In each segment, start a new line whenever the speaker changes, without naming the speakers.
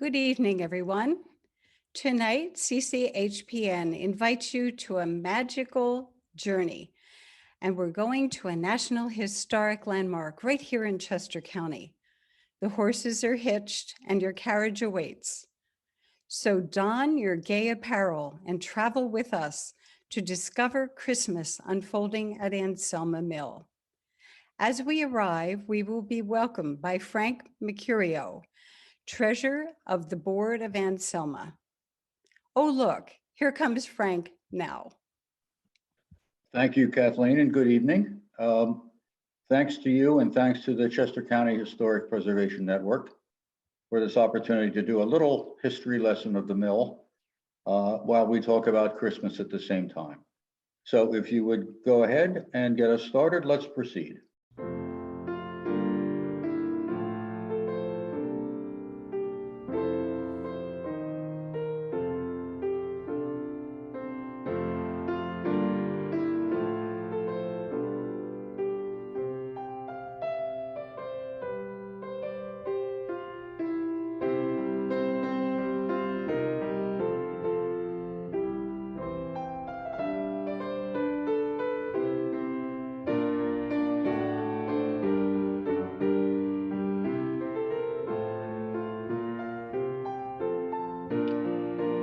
Good evening, everyone. Tonight, CCHPN invites you to a magical journey, and we're going to a National Historic Landmark right here in Chester County. The horses are hitched and your carriage awaits. So don your gay apparel and travel with us to discover Christmas unfolding at Anselma Mill. As we arrive, we will be welcomed by Frank Mercurio, Treasurer of the Board of Anselma. Oh, look, here comes Frank now.
Thank you, Kathleen, and good evening. Thanks to you and thanks to the Chester County Historic Preservation Network for this opportunity to do a little history lesson of the mill while we talk about Christmas at the same time. So if you would go ahead and get us started, let's proceed.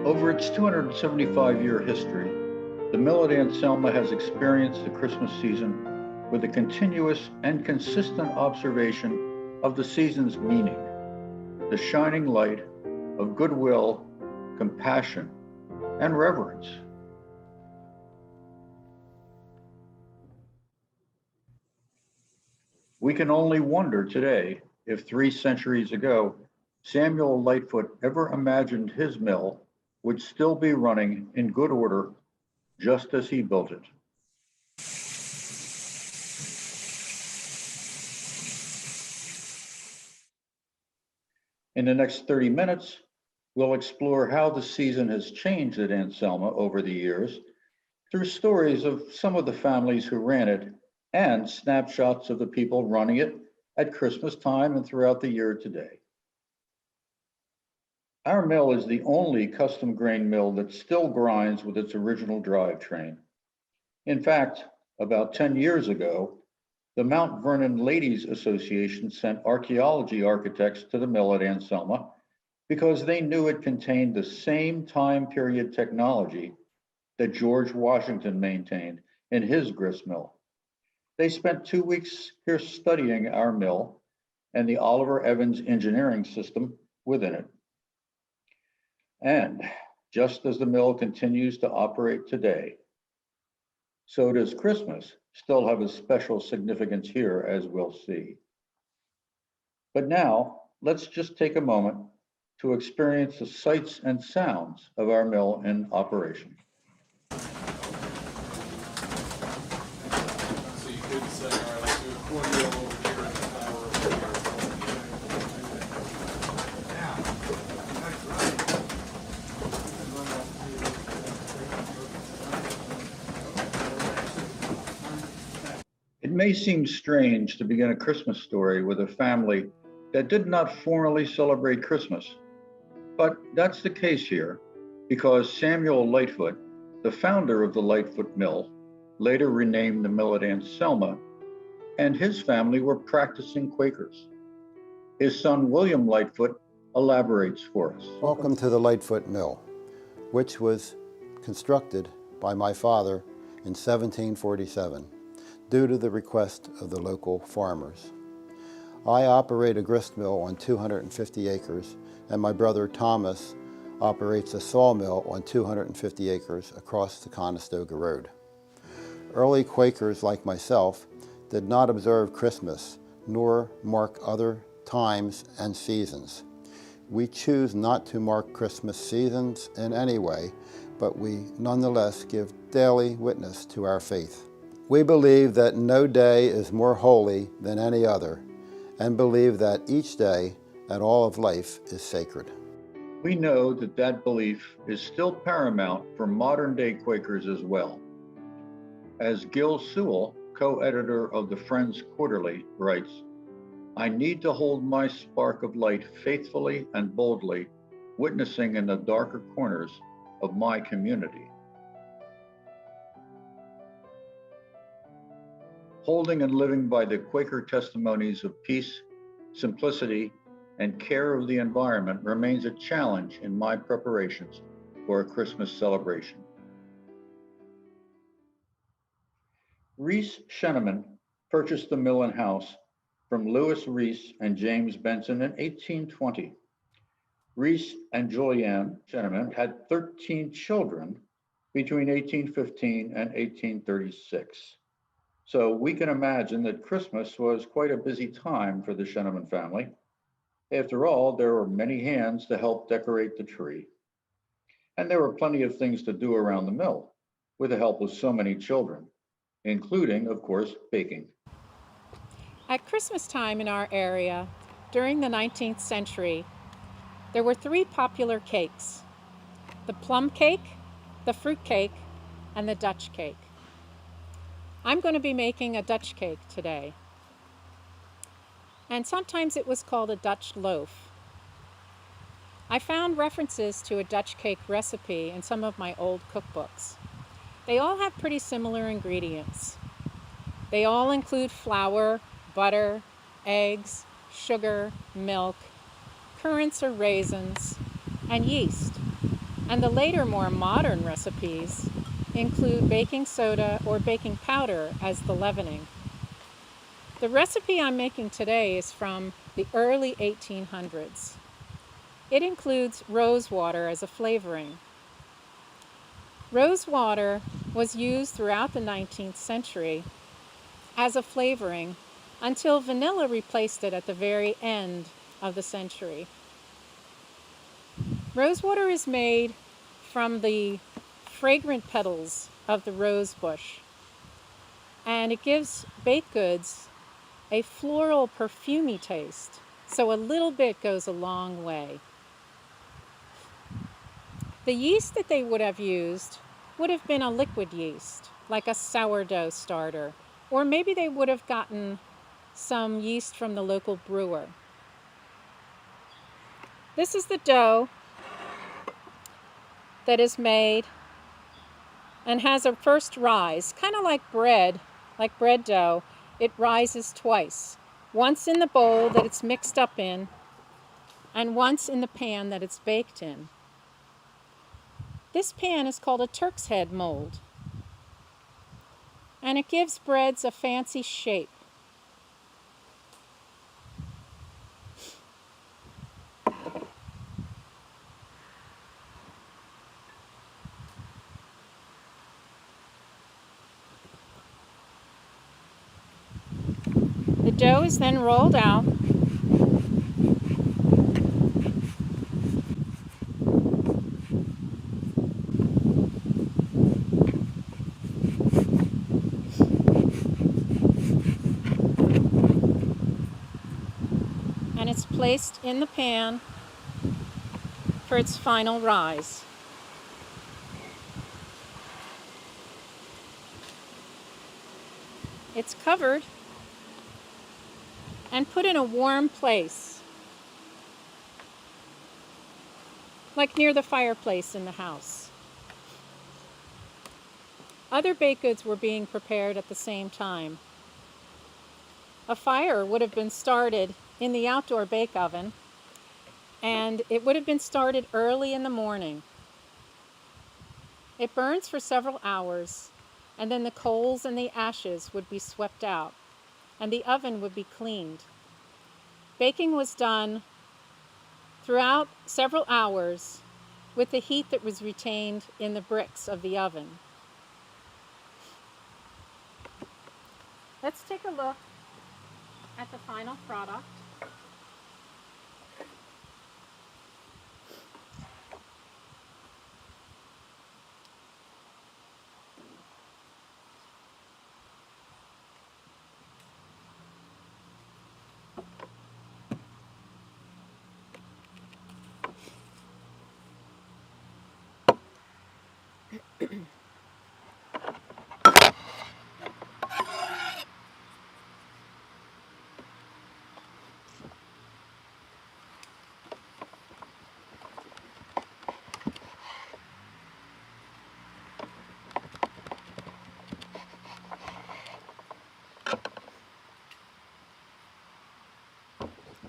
Over its 275-year history, the mill at Anselma has experienced the Christmas season with a continuous and consistent observation of the season's meaning, the shining light of goodwill, compassion, and reverence. We can only wonder today if 3 centuries ago, Samuel Lightfoot ever imagined his mill would still be running in good order, just as he built it. In the next 30 minutes, we'll explore how the season has changed at Anselma over the years through stories of some of the families who ran it and snapshots of the people running it at Christmas time and throughout the year today. Our mill is the only custom grain mill that still grinds with its original drivetrain. In fact, about 10 years ago, the Mount Vernon Ladies Association sent archaeology architects to the mill at Anselma because they knew it contained the same time period technology that George Washington maintained in his grist mill. They spent 2 weeks here studying our mill and the Oliver Evans engineering system within it. And just as the mill continues to operate today, so does Christmas still have a special significance here, as we'll see. But now, let's just take a moment to experience the sights and sounds of our mill in operation.
So you could say, all right, let's do a cornmeal over here and a flour over here.
It may seem strange to begin a Christmas story with a family that did not formally celebrate Christmas, but that's the case here because Samuel Lightfoot, the founder of the Lightfoot Mill, later renamed the mill at Anselma, and his family were practicing Quakers. His son, William Lightfoot, elaborates for us.
Welcome to the Lightfoot Mill, which was constructed by my father in 1747 due to the request of the local farmers. I operate a grist mill on 250 acres, and my brother Thomas operates a sawmill on 250 acres across the Conestoga Road. Early Quakers like myself did not observe Christmas nor mark other times and seasons. We choose not to mark Christmas seasons in any way, but we nonetheless give daily witness to our faith. We believe that no day is more holy than any other, and believe that each day and all of life is sacred.
We know that that belief is still paramount for modern-day Quakers as well. As Gil Sewell, co-editor of the Friends Quarterly, writes, "I need to hold my spark of light faithfully and boldly witnessing in the darker corners of my community. Holding and living by the Quaker testimonies of peace, simplicity, and care of the environment remains a challenge in my preparations for a Christmas celebration. Reese Sheneman purchased the mill and house from Lewis Reese and James Benson in 1820. Reese and Julianne Sheneman had 13 children between 1815 and 1836. So we can imagine that Christmas was quite a busy time for the Sheneman family. After all, there were many hands to help decorate the tree. And there were plenty of things to do around the mill with the help of so many children, including, of course, baking.
At Christmas time in our area, during the 19th century, there were 3 popular cakes: the plum cake, the fruit cake, and the Dutch cake. I'm going to be making a Dutch cake today. And sometimes it was called a Dutch loaf. I found references to a Dutch cake recipe in some of my old cookbooks. They all have pretty similar ingredients. They all include flour, butter, eggs, sugar, milk, currants or raisins, and yeast. And the later, more modern recipes include baking soda or baking powder as the leavening. The recipe I'm making today is from the early 1800s. It includes rose water as a flavoring. Rose water was used throughout the 19th century as a flavoring until vanilla replaced it at the very end of the century. Rose water is made from the fragrant petals of the rose bush, and it gives baked goods a floral, perfumey taste, so a little bit goes a long way. The yeast that they would have used would have been a liquid yeast, like a sourdough starter, or maybe they would have gotten some yeast from the local brewer. This is the dough that is made and has a first rise, kind of like bread dough. It rises twice, once in the bowl that it's mixed up in, and once in the pan that it's baked in. This pan is called a Turk's head mold, and it gives breads a fancy shape. The dough is then rolled out and it's placed in the pan for its final rise. It's covered and put in a warm place, like near the fireplace in the house. Other baked goods were being prepared at the same time. A fire would have been started in the outdoor bake oven, and it would have been started early in the morning. It burns for several hours, and then the coals and the ashes would be swept out, and the oven would be cleaned. Baking was done throughout several hours with the heat that was retained in the bricks of the oven. Let's take a look at the final product.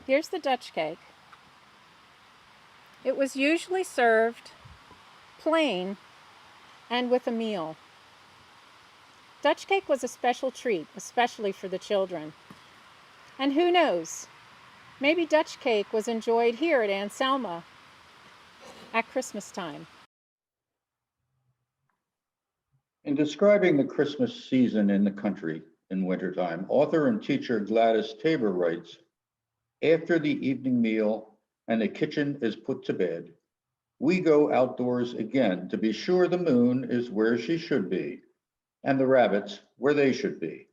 Here's the Dutch cake. It was usually served plain and with a meal. Dutch cake was a special treat, especially for the children. And who knows, maybe Dutch cake was enjoyed here at Anselma at Christmas time.
In describing the Christmas season in the country in wintertime, author and teacher Gladys Tabor writes, "After the evening meal and the kitchen is put to bed, we go outdoors again to be sure the moon is where she should be and the rabbits where they should be.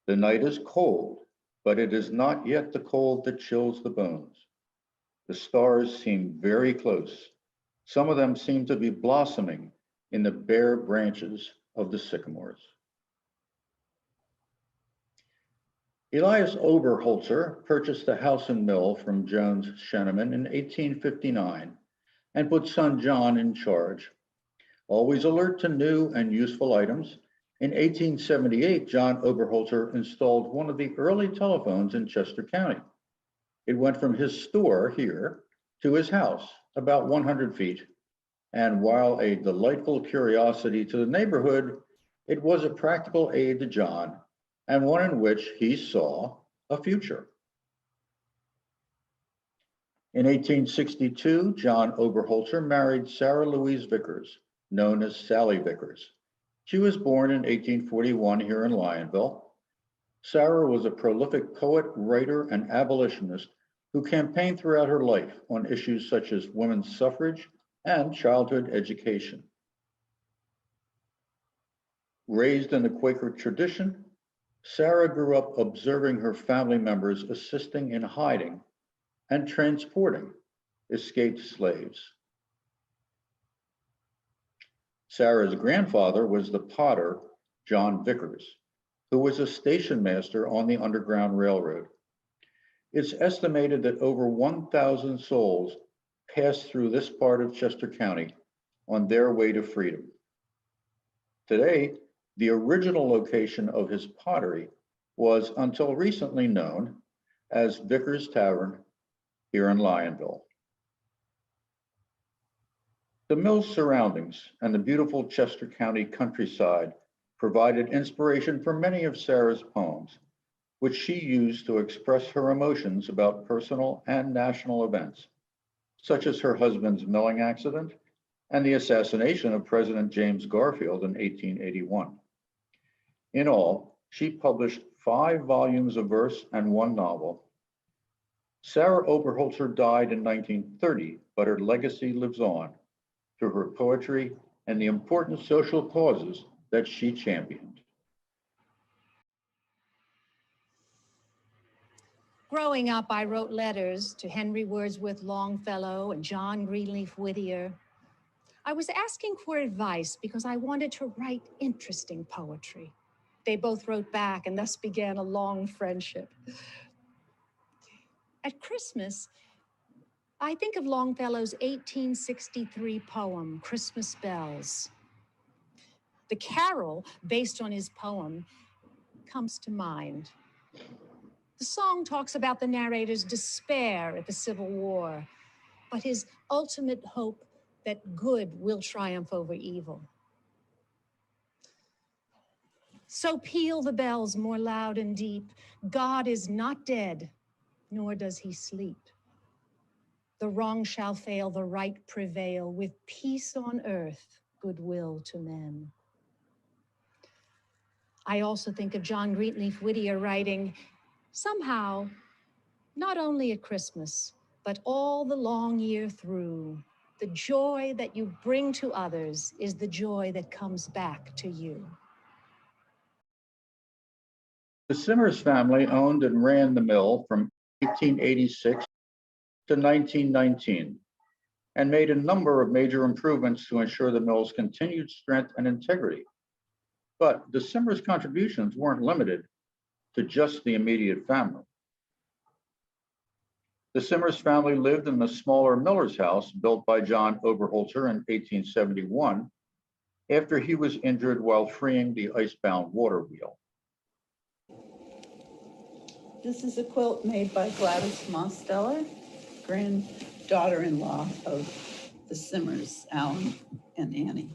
The night is cold, but it is not yet the cold that chills the bones. The stars seem very close. Some of them seem to be blossoming in the bare branches of the sycamores." Elias Oberholtzer purchased the house and mill from Jones Sheneman in 1859 and put son John in charge. Always alert to new and useful items, in 1878, John Oberholtzer installed one of the early telephones in Chester County. It went from his store here to his house, about 100 feet. And while a delightful curiosity to the neighborhood, it was a practical aid to John and one in which he saw a future. In 1862, John Oberholtzer married Sarah Louise Vickers, known as Sally Vickers. She was born in 1841 here in Lionville. Sarah was a prolific poet, writer, and abolitionist who campaigned throughout her life on issues such as women's suffrage and childhood education. Raised in the Quaker tradition, Sarah grew up observing her family members assisting in hiding and transporting escaped slaves. Sarah's grandfather was the potter, John Vickers, who was a station master on the Underground Railroad. It's estimated that over 1,000 souls passed through this part of Chester County on their way to freedom. Today, the original location of his pottery was until recently known as Vickers Tavern here in Lionville. The mill's surroundings and the beautiful Chester County countryside provided inspiration for many of Sarah's poems, which she used to express her emotions about personal and national events, such as her husband's milling accident and the assassination of President James Garfield in 1881. In all, she published 5 volumes of verse and 1 novel. Sarah Oberholtzer died in 1930, but her legacy lives on through her poetry and the important social causes that she championed.
Growing up, I wrote letters to Henry Wordsworth Longfellow and John Greenleaf Whittier. I was asking for advice because I wanted to write interesting poetry. They both wrote back, and thus began a long friendship. At Christmas, I think of Longfellow's 1863 poem, Christmas Bells. The carol, based on his poem, comes to mind. The song talks about the narrator's despair at the Civil War, but his ultimate hope that good will triumph over evil. So peal the bells more loud and deep. God is not dead, nor does he sleep. The wrong shall fail, the right prevail, with peace on earth, goodwill to men. I also think of John Greenleaf Whittier writing, somehow, not only at Christmas, but all the long year through, the joy that you bring to others is the joy that comes back to you.
The Simmers family owned and ran the mill from 1886 to 1919 and made a number of major improvements to ensure the mill's continued strength and integrity. But the Simmers' contributions weren't limited to just the immediate family. The Simmers family lived in the smaller Miller's house built by John Oberholtzer in 1871 after he was injured while freeing the icebound water wheel.
This is a quilt made by Gladys Mosteller, granddaughter-in-law of the Simmers, Alan and Annie.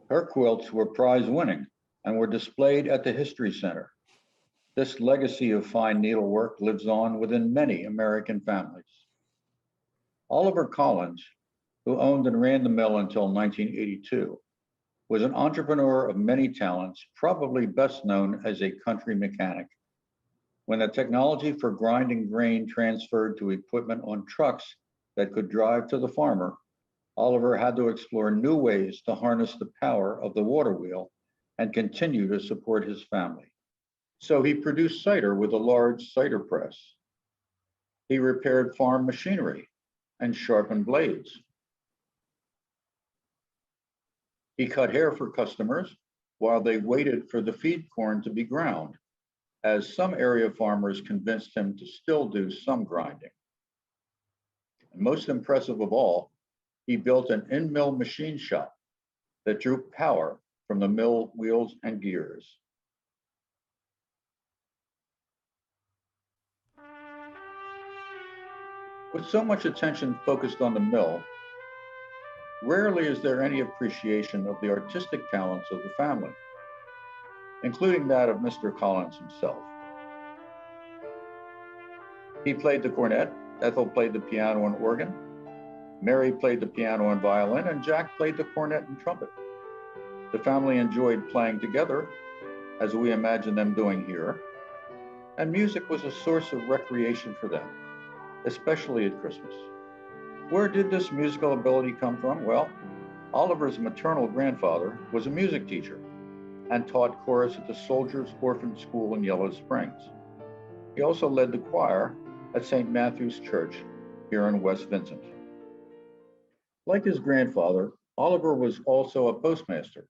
Her quilts were prize winning and were displayed at the History Center. This legacy of fine needlework lives on within many American families. Oliver Collins, who owned and ran the mill until 1982, was an entrepreneur of many talents, probably best known as a country mechanic. When the technology for grinding grain transferred to equipment on trucks that could drive to the farmer, Oliver had to explore new ways to harness the power of the water wheel and continue to support his family. So he produced cider with a large cider press. He repaired farm machinery and sharpened blades. He cut hair for customers while they waited for the feed corn to be ground, as some area farmers convinced him to still do some grinding. And most impressive of all, he built an in-mill machine shop that drew power from the mill wheels and gears. With so much attention focused on the mill, rarely is there any appreciation of the artistic talents of the family, including that of Mr. Collins himself. He played the cornet, Ethel played the piano and organ, Mary played the piano and violin, and Jack played the cornet and trumpet. The family enjoyed playing together, as we imagine them doing here, and music was a source of recreation for them, especially at Christmas. Where did this musical ability come from? Well, Oliver's maternal grandfather was a music teacher and taught chorus at the Soldiers' Orphan School in Yellow Springs. He also led the choir at St. Matthew's Church here in West Vincent. Like his grandfather, Oliver was also a postmaster,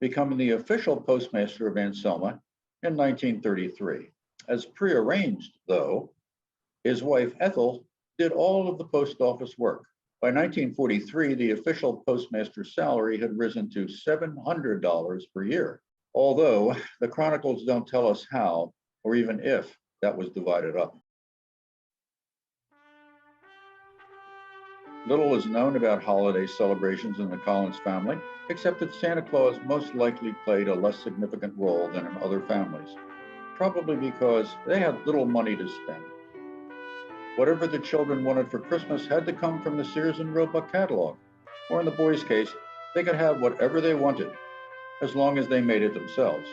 becoming the official postmaster of Anselma in 1933. As prearranged, though, his wife Ethel did all of the post office work. By 1943, the official postmaster's salary had risen to $700 per year, although the chronicles don't tell us how or even if that was divided up. Little is known about holiday celebrations in the Collins family, except that Santa Claus most likely played a less significant role than in other families, probably because they had little money to spend. Whatever the children wanted for Christmas had to come from the Sears and Roebuck catalog, or in the boys' case, they could have whatever they wanted, as long as they made it themselves.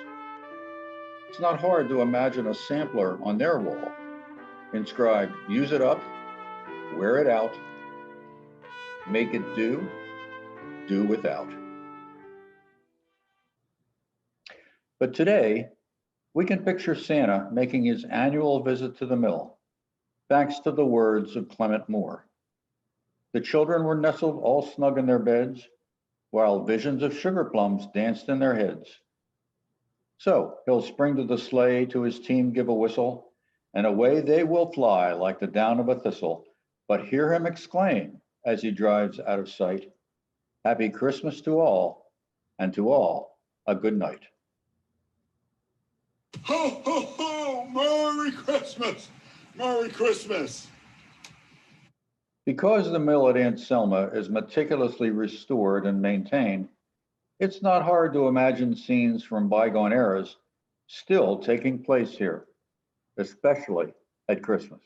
It's not hard to imagine a sampler on their wall, inscribed, "Use it up, wear it out, make it do without." But today, we can picture Santa making his annual visit to the mill, thanks to the words of Clement Moore. The children were nestled all snug in their beds, while visions of sugar plums danced in their heads. So he'll spring to the sleigh, to his team give a whistle, and away they will fly like the down of a thistle. But hear him exclaim as he drives out of sight, "Happy Christmas to all, and to all a good night."
Ho, ho, ho! Merry Christmas! Merry Christmas!
Because the mill at Anselma is meticulously restored and maintained, it's not hard to imagine scenes from bygone eras still taking place here, especially at Christmas.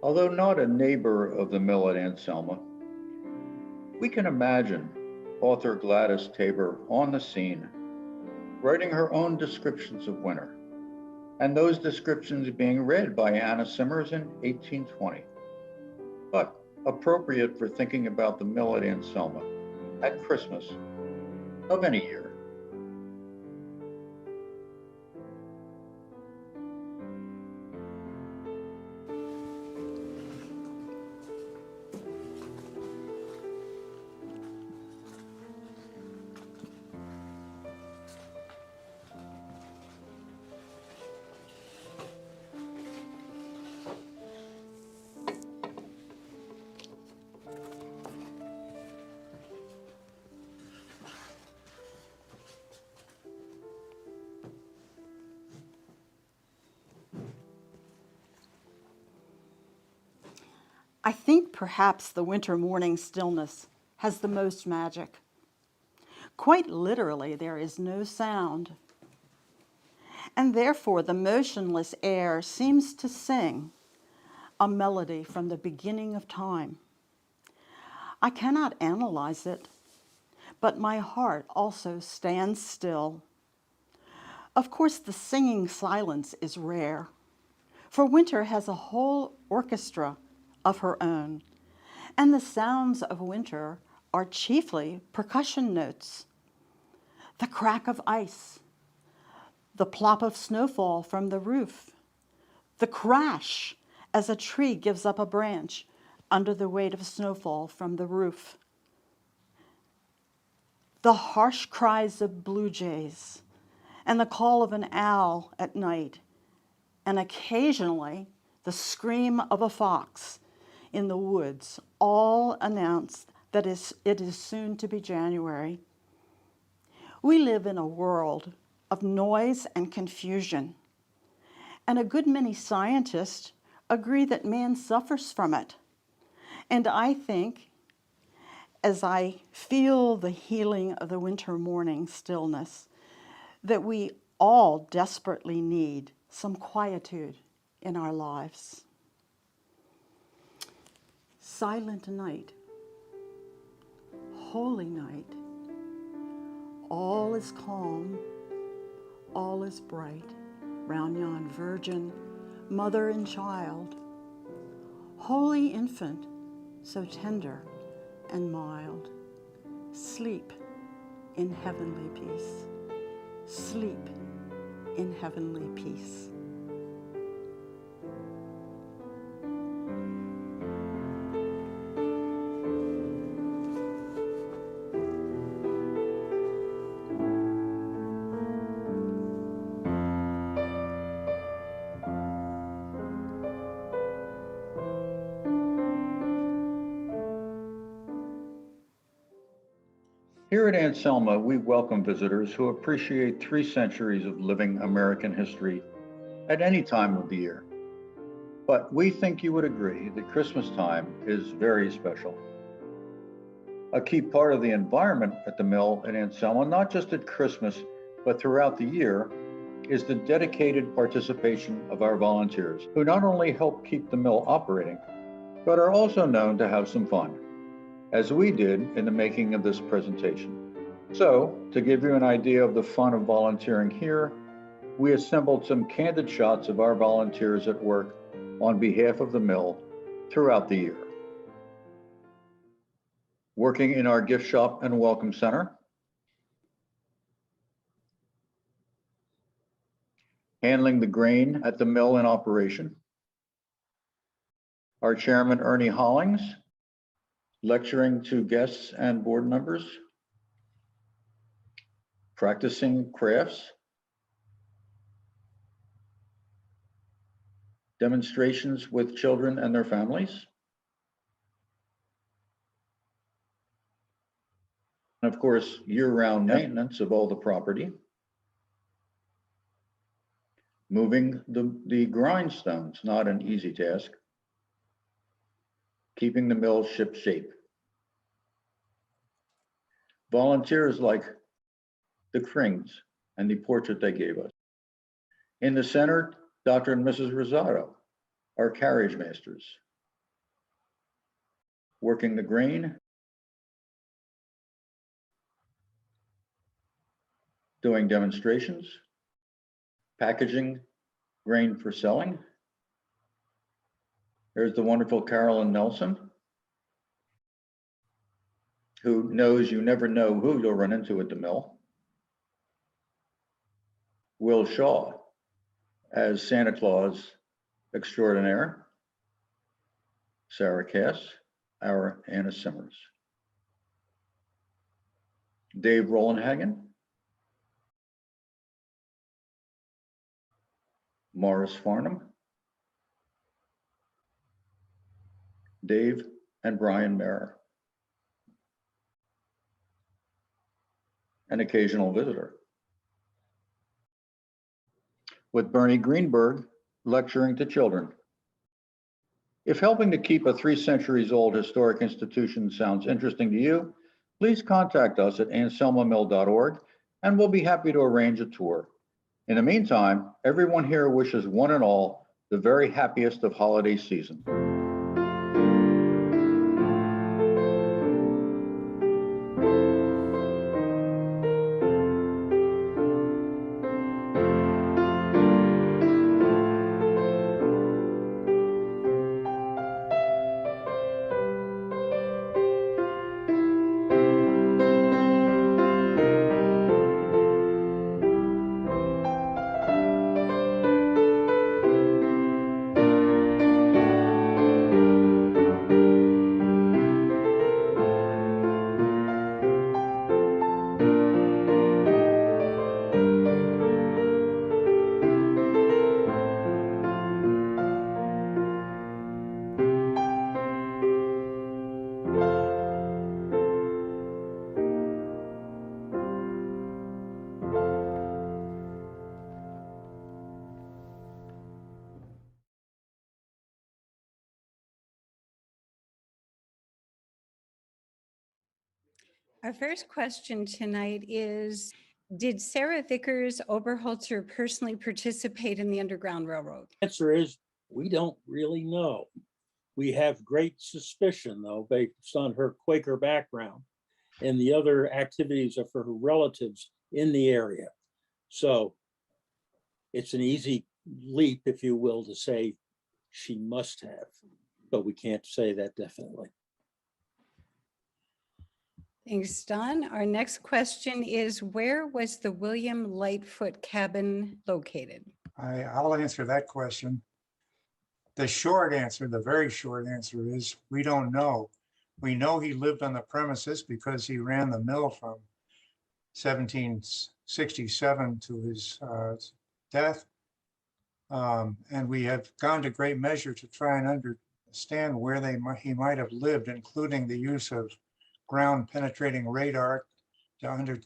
Although not a neighbor of the mill at Anselma, we can imagine author Gladys Tabor on the scene, writing her own descriptions of winter, and those descriptions being read by Anna Simmers in 1820, but appropriate for thinking about the mill at Anselma at Christmas of any year.
I think perhaps the winter morning stillness has the most magic. Quite literally, there is no sound, and therefore the motionless air seems to sing a melody from the beginning of time. I cannot analyze it, but my heart also stands still. Of course, the singing silence is rare, for winter has a whole orchestra of her own, and the sounds of winter are chiefly percussion notes. The crack of ice, the plop of snowfall from the roof, the crash as a tree gives up a branch under the weight of snowfall from the roof, the harsh cries of blue jays, and the call of an owl at night, and occasionally the scream of a fox in the woods, all announce that it is soon to be January. We live in a world of noise and confusion, and a good many scientists agree that man suffers from it. And I think, as I feel the healing of the winter morning stillness, that we all desperately need some quietude in our lives. Silent night, holy night, all is calm, all is bright, round yon virgin, mother and child, holy infant, so tender and mild, sleep in heavenly peace, sleep in heavenly peace.
Here at Anselma, we welcome visitors who appreciate 3 centuries of living American history at any time of the year. But we think you would agree that Christmas time is very special. A key part of the environment at the mill at Anselma, not just at Christmas, but throughout the year, is the dedicated participation of our volunteers, who not only help keep the mill operating, but are also known to have some fun, as we did in the making of this presentation. So, to give you an idea of the fun of volunteering here, we assembled some candid shots of our volunteers at work on behalf of the mill throughout the year. Working in our gift shop and welcome center, handling the grain at the mill in operation, our chairman Ernie Hollings, lecturing to guests and board members, practicing crafts, demonstrations with children and their families, and of course, year-round maintenance of all the property, moving the grindstones, not an easy task, keeping the mill ship shape. Volunteers like the Krings and the portrait they gave us. In the center, Dr. and Mrs. Rosado, our carriage masters, working the grain, doing demonstrations, packaging grain for selling. There's the wonderful Carolyn Nelson, who knows you never know who you'll run into at the mill. Will Shaw as Santa Claus extraordinaire. Sarah Cass, our Anna Simmers. Dave Rollenhagen, Morris Farnham, Dave and Brian Mayer, an occasional visitor, with Bernie Greenberg lecturing to children. If helping to keep a 3 centuries old historic institution sounds interesting to you, please contact us at anselmamill.org and we'll be happy to arrange a tour. In the meantime, everyone here wishes one and all the very happiest of holiday season.
Our first question tonight is, did Sarah Vickers Oberholtzer personally participate in the Underground Railroad?
Answer is, we don't really know. We have great suspicion, though, based on her Quaker background and the other activities of her relatives in the area. So it's an easy leap, if you will, to say she must have, but we can't say that definitely.
Thanks, Don. Our next question is, where was the William Lightfoot cabin located?
I'll answer that question. The short answer, the very short answer is we don't know. We know he lived on the premises because he ran the mill from 1767 to his death. And we have gone to great measure to try and understand where he might have lived, including the use of ground penetrating radar to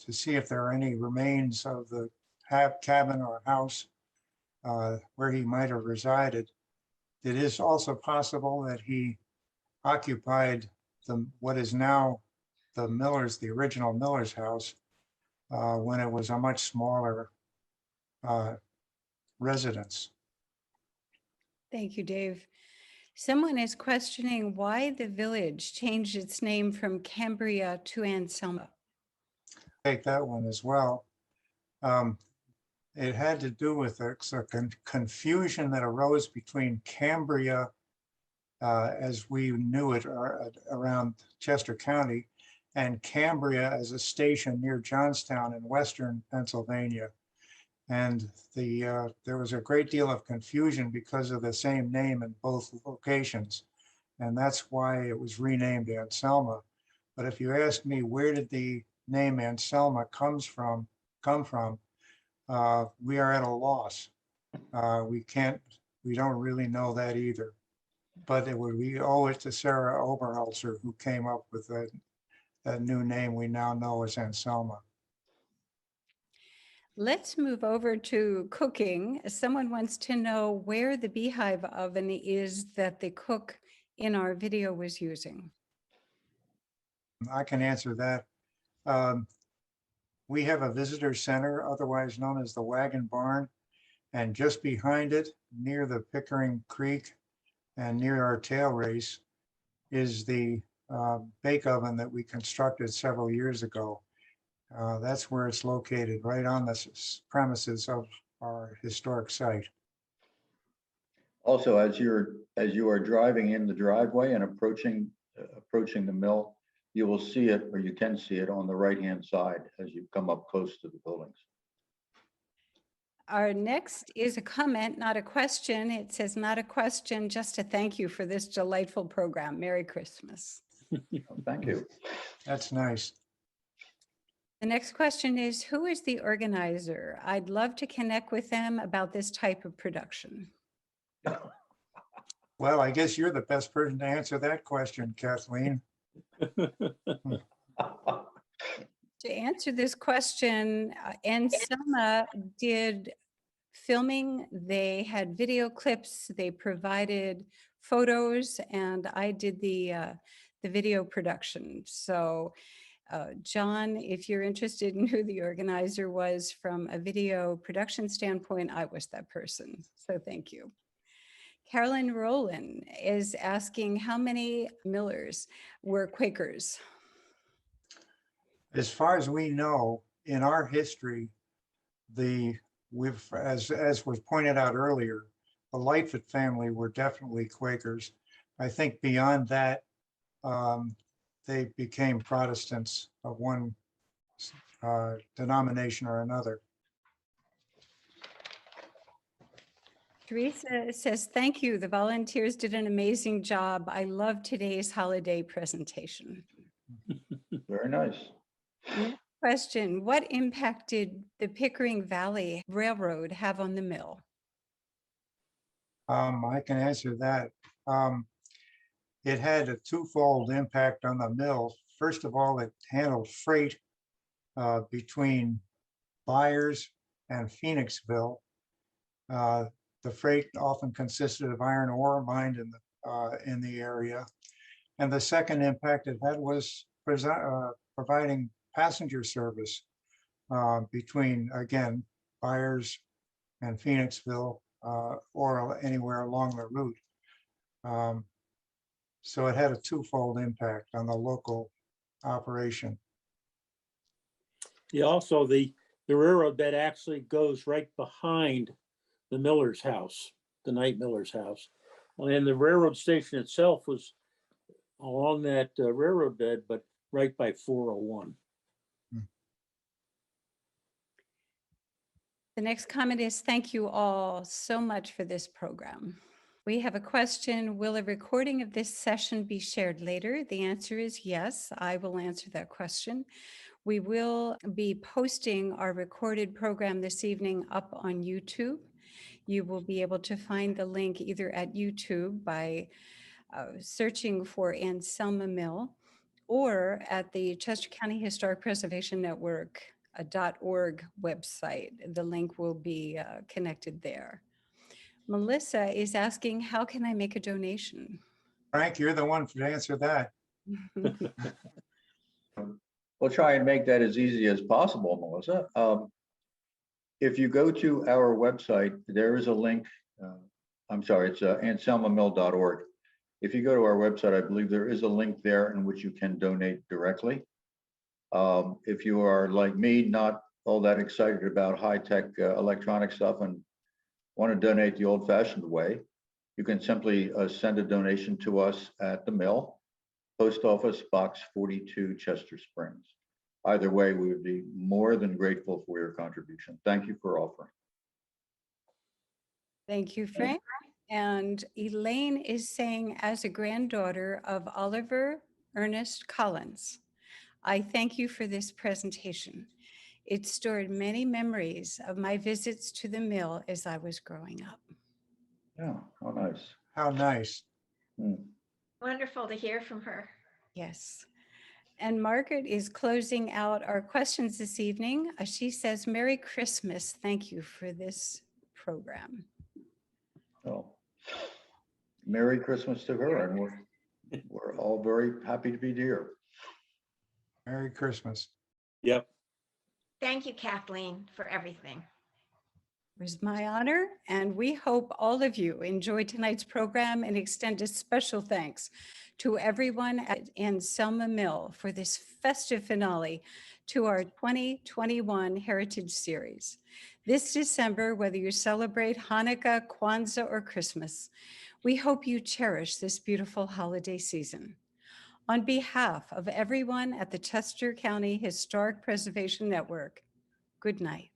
see if there are any remains of the cabin or house where he might have resided. It is also possible that he occupied what is now the original Miller's house, when it was a much smaller residence.
Thank you, Dave. Someone is questioning why the village changed its name from Cambria to Anselma.
Take that one as well. It had to do with a confusion that arose between Cambria, as we knew it around Chester County, and Cambria as a station near Johnstown in western Pennsylvania. And there was a great deal of confusion because of the same name in both locations. And that's why it was renamed Anselma. But if you ask me, where did the name Anselma come from, we are at a loss. We don't really know that either. But we owe it to Sarah Oberholtzer, who came up with that new name we now know as Anselma.
Let's move over to cooking. Someone wants to know where the beehive oven is that the cook in our video was using.
I can answer that. We have a visitor center, otherwise known as the Wagon Barn, and just behind it, near the Pickering Creek and near our tail race, is the bake oven that we constructed several years ago. That's where it's located, right on the premises of our historic site.
Also, as you are driving in the driveway and approaching the mill, you will see it, or you can see it on the right-hand side as you come up close to the buildings.
Our next is a comment, not a question. It says, not a question, just a thank you for this delightful program. Merry Christmas.
Thank you.
That's nice.
The next question is, who is the organizer? I'd love to connect with them about this type of production.
Well, I guess you're the best person to answer that question, Kathleen.
To answer this question, Anselma did filming. They had video clips. They provided photos, and I did the video production. So, John, if you're interested in who the organizer was from a video production standpoint, I was that person. So thank you. Carolyn Rowland is asking how many millers were Quakers?
As far as we know, in our history, as was pointed out earlier, the Lightfoot family were definitely Quakers. I think beyond that, they became Protestants of one denomination or another.
Teresa says, thank you. The volunteers did an amazing job. I love today's holiday presentation.
Very nice.
Next question, what impact did the Pickering Valley Railroad have on the mill?
I can answer that. It had a twofold impact on the mill. First of all, it handled freight between Byers and Phoenixville. The freight often consisted of iron ore mined in the area. And the second impact it had was providing passenger service between, again, Byers and Phoenixville or anywhere along the route. So it had a twofold impact on the local operation.
Yeah, also the railroad bed actually goes right behind the miller's house, the Knight Miller's house. And the railroad station itself was along that railroad bed, but right by 401.
The next comment is, thank you all so much for this program. We have a question, will a recording of this session be shared later? The answer is yes, I will answer that question. We will be posting our recorded program this evening up on YouTube. You will be able to find the link either at YouTube by searching for Anselma Mill or at the Chester County Historic Preservation Network .org website. The link will be connected there. Melissa is asking, how can I make a donation?
Frank, you're the one to answer that.
We'll try and make that as easy as possible, Melissa. If you go to our website, there is a link. I'm sorry, it's anselmamill.org. If you go to our website, I believe there is a link there in which you can donate directly. If you are like me, not all that excited about high-tech electronic stuff and want to donate the old-fashioned way, you can simply send a donation to us at the mill, Post Office Box 42, Chester Springs. Either way, we would be more than grateful for your contribution. Thank you for offering.
Thank you, Frank. And Elaine is saying, as a granddaughter of Oliver Ernest Collins, I thank you for this presentation. It stored many memories of my visits to the mill as I was growing up.
Yeah, how nice.
How nice.
Wonderful to hear from her.
Yes. And Margaret is closing out our questions this evening. She says, Merry Christmas. Thank you for this program.
Oh, Merry Christmas to her, and we're all very happy to be here.
Merry Christmas.
Yep.
Thank you, Kathleen, for everything.
It was my honor, and we hope all of you enjoyed tonight's program and extend a special thanks to everyone at Anselma Mill for this festive finale to our 2021 Heritage Series. This December, whether you celebrate Hanukkah, Kwanzaa, or Christmas, we hope you cherish this beautiful holiday season. On behalf of everyone at the Chester County Historic Preservation Network, good night.